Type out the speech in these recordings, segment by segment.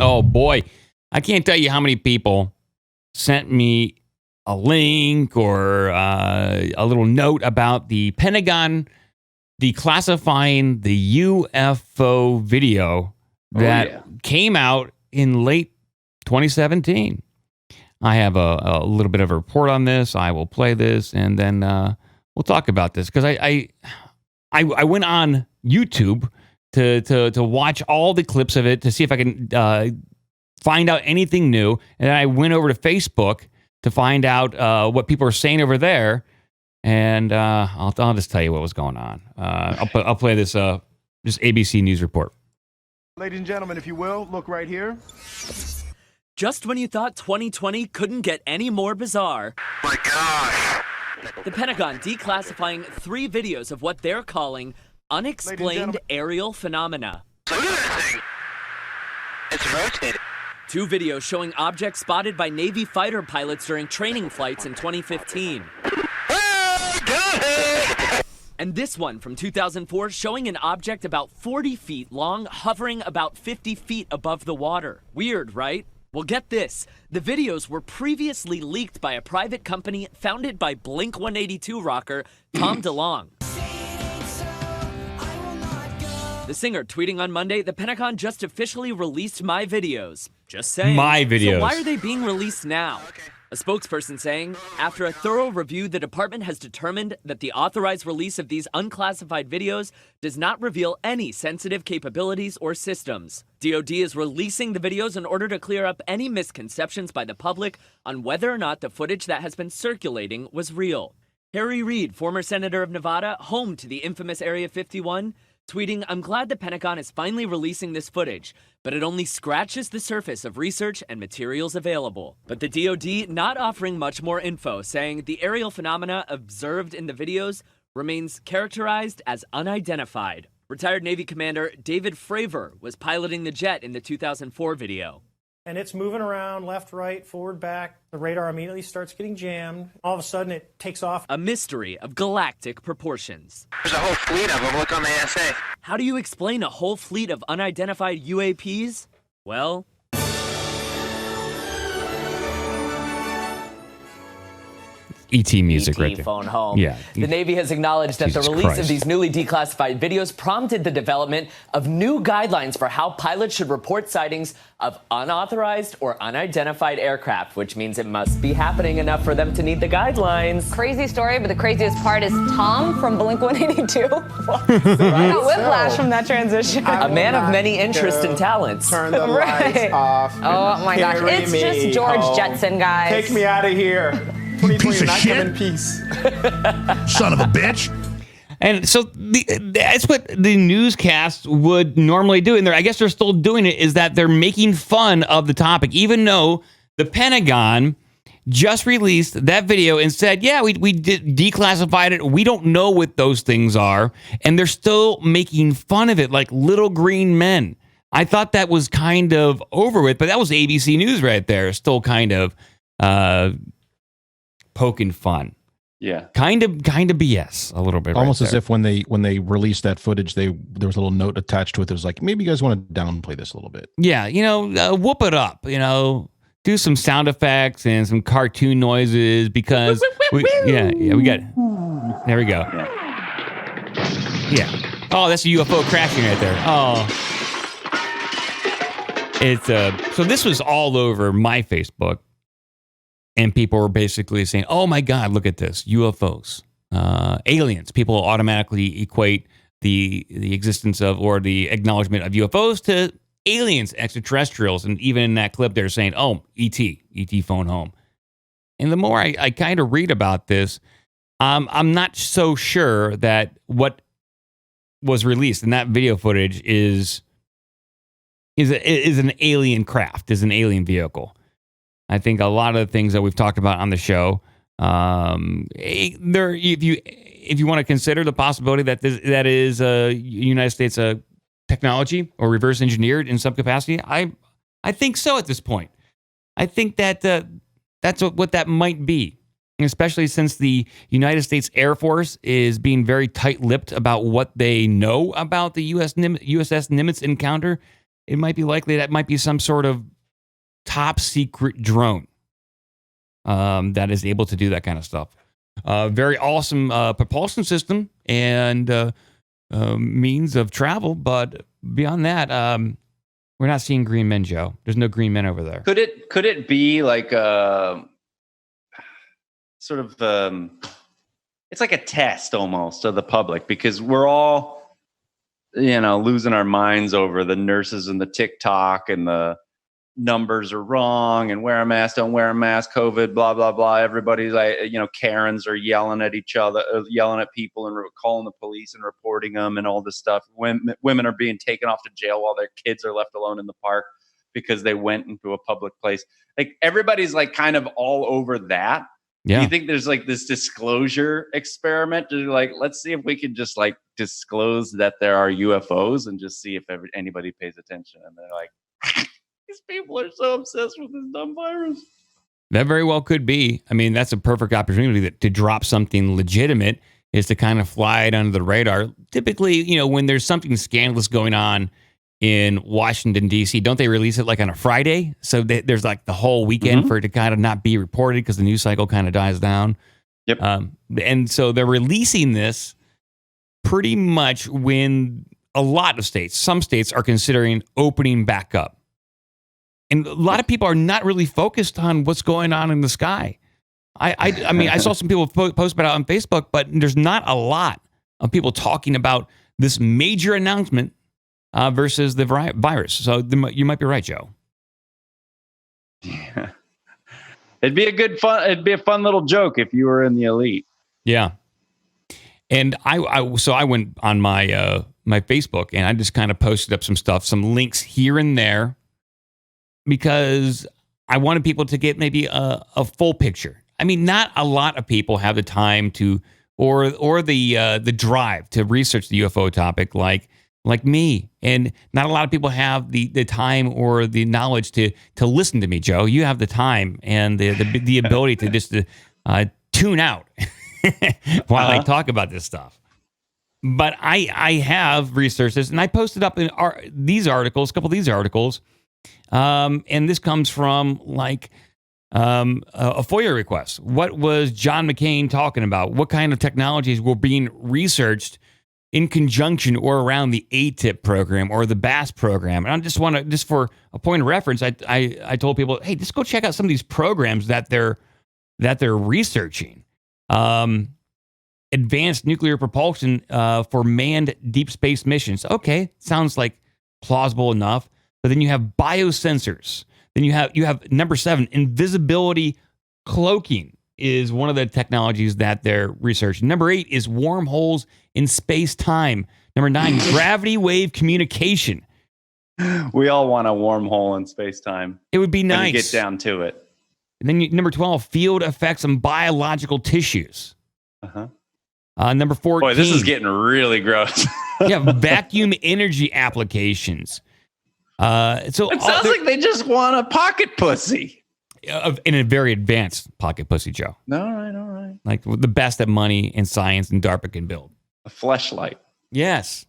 Oh boy, I can't tell you how many people sent me a link or a little note about the Pentagon declassifying the UFO video that came out in late 2017. I have a little bit of a report on this. I will play this, and then we'll talk about this, because I went on YouTube to watch all the clips of it to see if I can find out anything new, and then I went over to Facebook to find out what people are saying over there, and I'll just tell you what was going on. I'll play this ABC News report. Ladies and gentlemen, if you will, look right here. Just when you thought 2020 couldn't get any more bizarre. My gosh. The Pentagon declassifying 3 videos of what they're calling unexplained aerial phenomena. Look at that thing. It's rotating. 2 videos showing objects spotted by Navy fighter pilots during training flights in 2015. Oh, got it. And this one from 2004 showing an object about 40 feet long hovering about 50 feet above the water. Weird, right? Well, get this. The videos were previously leaked by a private company founded by Blink-182 rocker Tom DeLonge. The singer tweeting on Monday, the Pentagon just officially released my videos. Just saying. My videos. So why are they being released now? A spokesperson saying, after a thorough review, the department has determined that the authorized release of these unclassified videos does not reveal any sensitive capabilities or systems. DoD is releasing the videos in order to clear up any misconceptions by the public on whether or not the footage that has been circulating was real. Harry Reid, former senator of Nevada, home to the infamous Area 51, tweeting, I'm glad the Pentagon is finally releasing this footage, but it only scratches the surface of research and materials available. But the DoD not offering much more info, saying the aerial phenomena observed in the videos remains characterized as unidentified. Retired Navy Commander David Fravor was piloting the jet in the 2004 video. And it's moving around left, right, forward, back. The radar immediately starts getting jammed. All of a sudden, it takes off. A mystery of galactic proportions. There's a whole fleet of them. Look on the ASA. How do you explain a whole fleet of unidentified UAPs? Well, ET music right there. Phone home. Yeah. The Navy has acknowledged that Jesus the release Christ. of these newly declassified videos prompted the development of new guidelines for how pilots should report sightings of unauthorized or unidentified aircraft, which means it must be happening enough for them to need the guidelines. Crazy story, but the craziest part is Tom from Blink-182. I got whiplash from that transition. A man of many interests and talents. Turn the lights off. Oh my gosh, Carry it's me just George home. Jetson, guys. Take me out of here. 2020 of not shit. come in peace. Son of a bitch. And so that's what the newscasts would normally do. And I guess they're still doing it, is that they're making fun of the topic, even though the Pentagon just released that video and said, yeah, we declassified it. We don't know what those things are. And they're still making fun of it like little green men. I thought that was kind of over with, but that was ABC News right there. Still kind of poking fun. Yeah. Kind of BS a little bit. Almost right as there. if when they released that footage, there was a little note attached to it that was like, maybe you guys want to downplay this a little bit. Yeah, whoop it up, do some sound effects and some cartoon noises, because we got there we go. Yeah. Oh, that's a UFO crashing right there. Oh. It's so this was all over my Facebook, and people were basically saying, "Oh my God, look at this, UFOs, aliens." People automatically equate the existence of, or the acknowledgement of, UFOs to aliens, extraterrestrials, and even in that clip, they're saying, "Oh, ET phone home." And the more I kind of read about this, I'm not so sure that what was released in that video footage is an alien craft, is an alien vehicle. I think a lot of the things that we've talked about on the show, if you want to consider the possibility that that is United States technology or reverse engineered in some capacity, I think so at this point. I think that that's what that might be. especially since the United States Air Force is being very tight-lipped about what they know about the USS Nimitz encounter. It might be likely that might be some sort of top-secret drone that is able to do that kind of stuff. Very awesome propulsion system and means of travel, but beyond that, we're not seeing green men, Joe. There's no green men over there. Could it be like a sort of it's like a test almost of the public, because we're all, losing our minds over the nurses and the TikTok and the numbers are wrong and wear a mask, don't wear a mask, COVID, blah, blah, blah. Everybody's like, Karens are yelling at each other, yelling at people and calling the police and reporting them and all this stuff. Women are being taken off to jail while their kids are left alone in the park because they went into a public place. Like everybody's like kind of all over that. Yeah. Do you think there's like this disclosure experiment to like, let's see if we can just like disclose that there are UFOs and just see if anybody pays attention? And they're like, these people are so obsessed with this dumb virus. That very well could be. I mean, that's a perfect opportunity to drop something legitimate, is to kind of fly it under the radar. Typically, when there's something scandalous going on in Washington, D.C., don't they release it like on a Friday? So there's like the whole weekend for it to kind of not be reported because the news cycle kind of dies down. Yep. And so they're releasing this pretty much when a lot of states, some states are considering opening back up. And a lot of people are not really focused on what's going on in the sky. I mean, I saw some people post about it on Facebook, but there's not a lot of people talking about this major announcement versus the virus. So you might be right, Joe. Yeah. It'd be a fun little joke if you were in the elite. Yeah. And I went on my my Facebook and I just kind of posted up some stuff, some links here and there, because I wanted people to get maybe a full picture. I mean, not a lot of people have the time to or the drive to research the UFO topic like me, and not a lot of people have the time or the knowledge to listen to me, Joe. You have the time and the ability to just tune out while I talk about this stuff. But I have researched this, and I posted up these articles, a couple of these articles, and this comes from like a FOIA request. What was John McCain talking about? What kind of technologies were being researched in conjunction or around the ATIP program or the BASS program? And I just for a point of reference, I told people, hey, just go check out some of these programs that they're researching. Advanced nuclear propulsion for manned deep space missions. Okay, sounds like plausible enough. But then you have biosensors. Then you have number 7, invisibility cloaking is one of the technologies that they're researching. Number 8 is wormholes in space-time. Number 9, gravity wave communication. We all want a wormhole in space-time. It would be nice. When you get down to it. And then number 12, field effects on biological tissues. Number 14. Boy, this is getting really gross. Yeah, vacuum energy applications. So it sounds like they just want a pocket pussy. In a very advanced pocket pussy, Joe. All right. Like the best that money and science and DARPA can build. A fleshlight. Yes.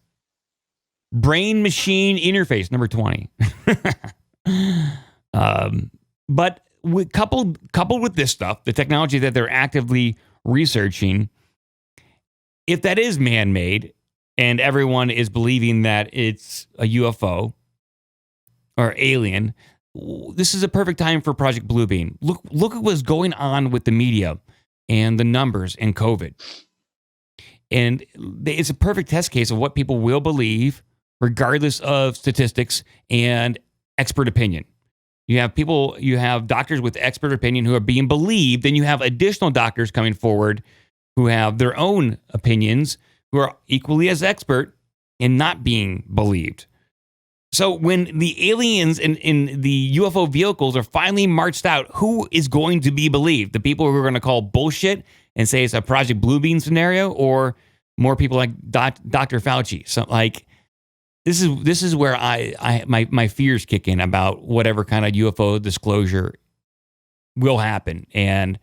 Brain-machine interface, number 20. But coupled with this stuff, the technology that they're actively researching, if that is man-made and everyone is believing that it's a UFO or alien, this is a perfect time for Project Bluebeam. Look at what's going on with the media and the numbers and COVID. And it's a perfect test case of what people will believe, regardless of statistics and expert opinion. You have doctors with expert opinion who are being believed, and you have additional doctors coming forward who have their own opinions, who are equally as expert and not being believed. So when the aliens in the UFO vehicles are finally marched out, who is going to be believed? The people who are going to call bullshit and say it's a Project Bluebeam scenario, or more people like Dr. Fauci? So like this is where my fears kick in about whatever kind of UFO disclosure will happen. And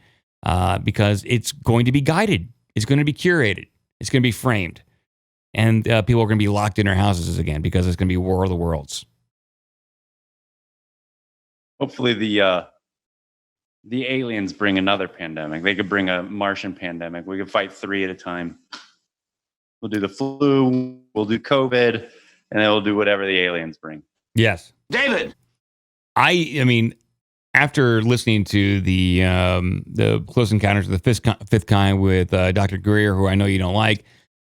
because it's going to be guided. It's going to be curated. It's going to be framed. And people are going to be locked in their houses again because it's going to be War of the Worlds. Hopefully the aliens bring another pandemic. They could bring a Martian pandemic. We could fight 3 at a time. We'll do the flu, we'll do COVID, and then we'll do whatever the aliens bring. Yes. David. I mean, after listening to the Close Encounters of the Fifth Kind with Dr. Greer, who I know you don't like,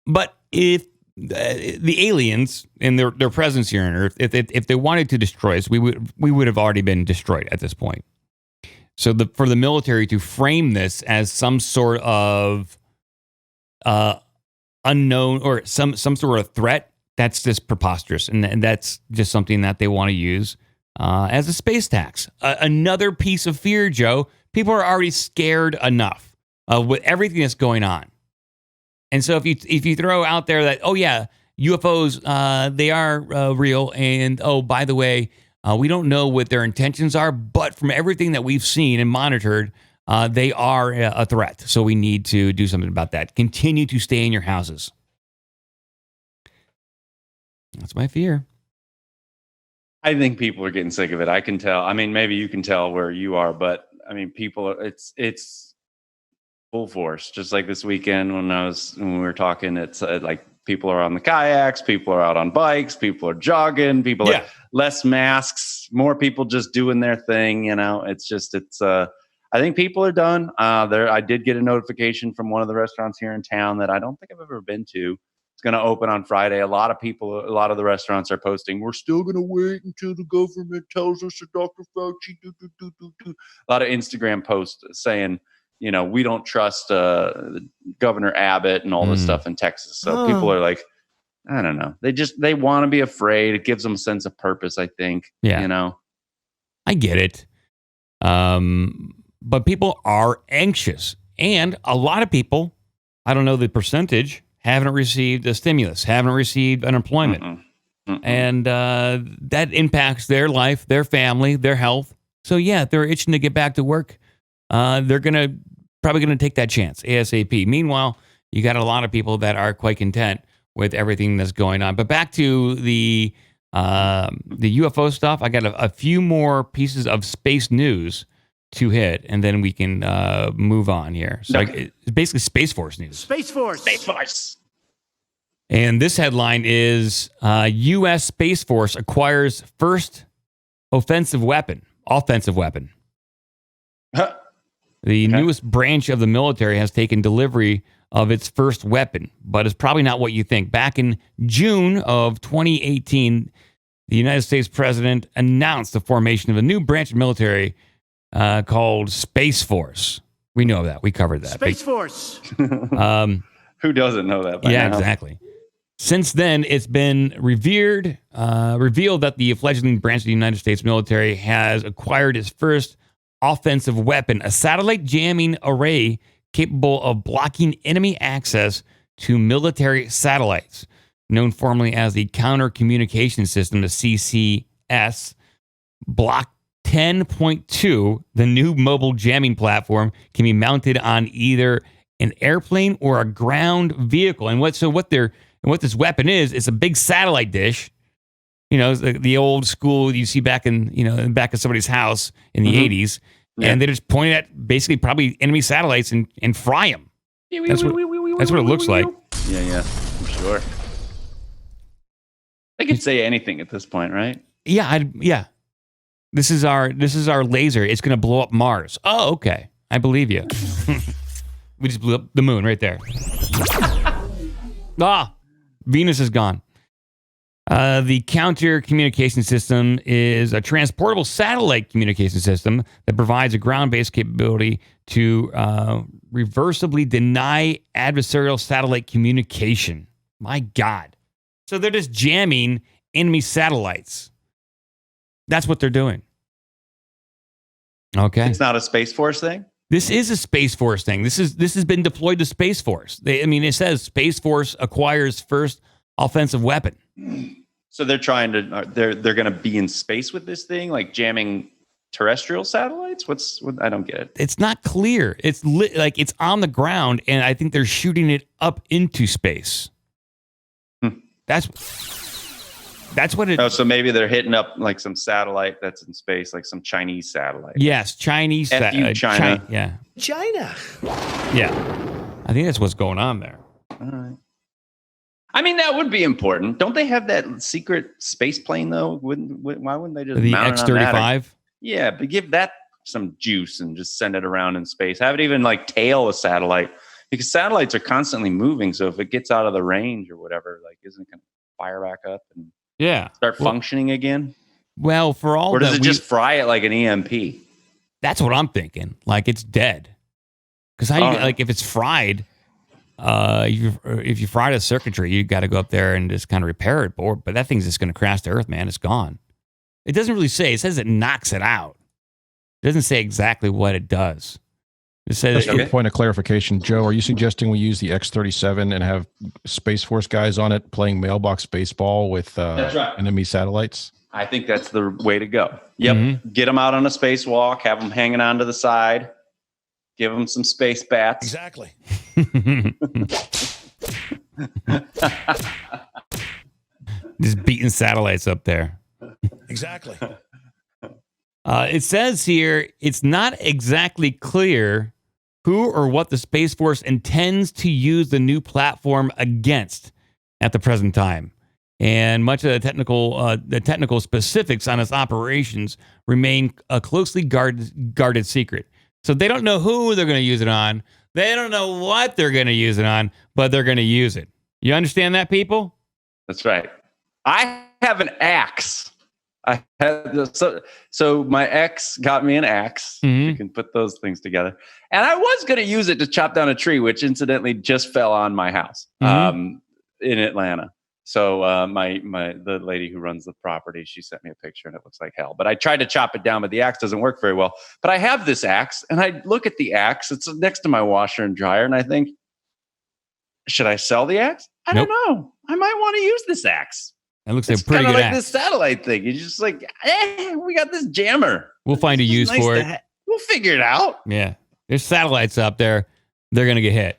but if the aliens and their presence here on Earth, if they wanted to destroy us, we would have already been destroyed at this point. So for the military to frame this as some sort of unknown or some sort of threat, that's just preposterous, and that's just something that they want to use as a space tax. Another piece of fear, Joe. People are already scared enough with everything that's going on. And so if you throw out there that, oh yeah, UFOs, they are real, and oh, by the way, we don't know what their intentions are, but from everything that we've seen and monitored, they are a threat. So we need to do something about that. Continue to stay in your houses. That's my fear. I think people are getting sick of it. I can tell. I mean, maybe you can tell where you are, but I mean, people are, it's full force. Just like this weekend when we were talking, it's like people are on the kayaks, people are out on bikes, people are jogging, people are less masks, more people just doing their thing. You know, I think people are done. I did get a notification from one of the restaurants here in town that I don't think I've ever been to. It's going to open on Friday. A lot of the restaurants are posting, we're still going to wait until the government tells us that Dr. Fauci, A lot of Instagram posts saying, you know, we don't trust Governor Abbott and all this stuff in Texas. So people are like, I don't know. They want to be afraid. It gives them a sense of purpose, I think. Yeah. You know? I get it. But people are anxious. And a lot of people, I don't know the percentage, haven't received a stimulus, haven't received unemployment. And that impacts their life, their family, their health. So yeah, they're itching to get back to work. They're probably going to take that chance ASAP. Meanwhile, you got a lot of people that are quite content with everything that's going on. But back to the UFO stuff, I got a few more pieces of space news to hit, and then we can move on here. So it's basically Space Force news. Space Force. Space Force. And this headline is U.S. Space Force acquires first offensive weapon. The newest branch of the military has taken delivery of its first weapon, but it's probably not what you think. Back in June of 2018, the United States president announced the formation of a new branch of military called Space Force. We know that. We covered that. Space Force. Who doesn't know that by now? Exactly. Since then, it's been revealed that the fledgling branch of the United States military has acquired its first offensive weapon, a satellite jamming array capable of blocking enemy access to military satellites, known formally as the Counter Communication System, the CCS. Block 10.2, the new mobile jamming platform, can be mounted on either an airplane or a ground vehicle. And what this weapon is a big satellite dish. You know, the old school you see back in the back of somebody's house in the 80s. Yeah. And they just point at basically probably enemy satellites and fry them. That's what it looks like. Yeah, I'm sure. They could say anything at this point, right? Yeah. This is our laser. It's going to blow up Mars. Oh, okay. I believe you. We just blew up the moon right there. Venus is gone. The Counter Communication System is a transportable satellite communication system that provides a ground-based capability to reversibly deny adversarial satellite communication. My God. So they're just jamming enemy satellites. That's what they're doing. Okay. It's not a Space Force thing? This is a Space Force thing. This has been deployed to Space Force. It says Space Force acquires first offensive weapon. So they're trying to they're going to be in space with this thing, like jamming terrestrial satellites? What? I don't get it. It's not clear. It's like it's on the ground, and I think they're shooting it up into space. That's what it. Oh, so maybe they're hitting up like some satellite that's in space, like some Chinese satellite. Yes, Chinese. China. Yeah. China. Yeah. I think that's what's going on there. All right. I mean, that would be important. Don't they have that secret space plane though? Why wouldn't they just The mount it on that? X-35? Yeah, but give that some juice and just send it around in space. Have it even like tail a satellite, because satellites are constantly moving. So if it gets out of the range or whatever, like, isn't it going to fire back up and start functioning again? Well, for all, or does it just fry it like an EMP? That's what I'm thinking. Like it's dead. Because like if it's fried, if you fried a circuitry, you got to go up there and just kind of repair it. But that thing's just going to crash to Earth, man. It's gone. It doesn't really say. It says it knocks it out. It doesn't say exactly what it does. It says. Just a point of clarification, Joe. Are you suggesting we use the X-37 and have Space Force guys on it playing mailbox baseball with enemy satellites? I think that's the way to go. Yep. Get them out on a spacewalk. Have them hanging onto the side. Give them some space bats. Exactly. Just beating satellites up there. Exactly. It says here, it's not exactly clear who or what the Space Force intends to use the new platform against at the present time. And much of the technical specifics on its operations remain a closely guarded secret. So they don't know who they're going to use it on. They don't know what they're going to use it on, but they're going to use it. You understand that, people? That's right. I have an axe. So my ex got me an axe. You can put those things together. And I was going to use it to chop down a tree, which incidentally just fell on my house in Atlanta. So the lady who runs the property, she sent me a picture and it looks like hell. But I tried to chop it down, but the axe doesn't work very well. But I have this axe and I look at the axe. It's next to my washer and dryer. And I think, should I sell the axe? I don't know. I might want to use this axe. It looks like a pretty good axe. This satellite thing. You're just like, we got this jammer. We'll find a use for it. We'll figure it out. Yeah. There's satellites up there. They're going to get hit.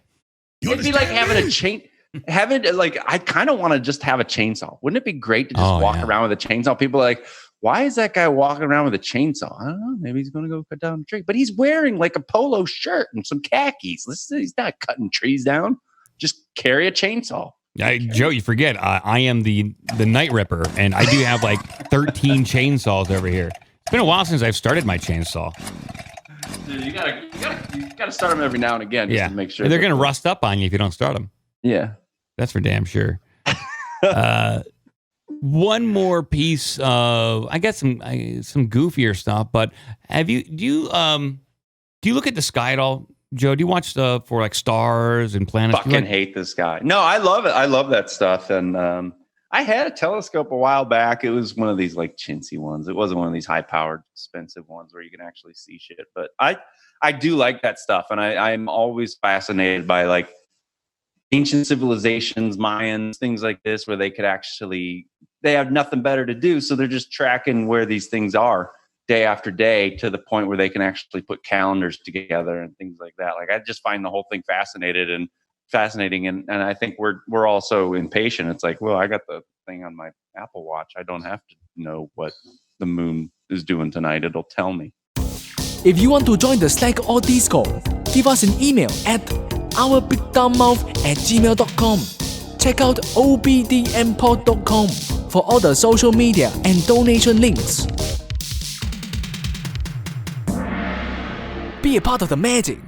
It'd be like having a chain. I kind of want to just have a chainsaw. Wouldn't it be great to just walk around with a chainsaw? People are like, why is that guy walking around with a chainsaw? I don't know. Maybe he's going to go cut down a tree. But he's wearing like a polo shirt and some khakis. Listen, he's not cutting trees down. Just carry a chainsaw. Joe, you forget, I am the Night Ripper, and I do have like 13 chainsaws over here. It's been a while since I've started my chainsaw. Dude, you gotta start them every now and again just to make sure. They're going to rust up on you if you don't start them. Yeah. That's for damn sure. One more piece of, I got some goofier stuff, but do you look at the sky at all? Joe, do you watch for like stars and planets? Fucking hate this guy. No, I love it. I love that stuff. And I had a telescope a while back. It was one of these like chintzy ones. It wasn't one of these high-powered, expensive ones where you can actually see shit. But I do like that stuff. And I'm always fascinated by like ancient civilizations, Mayans, things like this, where they have nothing better to do. So they're just tracking where these things are day after day to the point where they can actually put calendars together and things like that. Like I just find the whole thing fascinating. And I think we're also impatient. It's like, well, I got the thing on my Apple Watch. I don't have to know what the moon is doing tonight. It'll tell me. If you want to join the Slack or Discord, give us an email at ourbigdumbmouth@gmail.com. Check out obdmpod.com for all the social media and donation links. Be a part of the magic.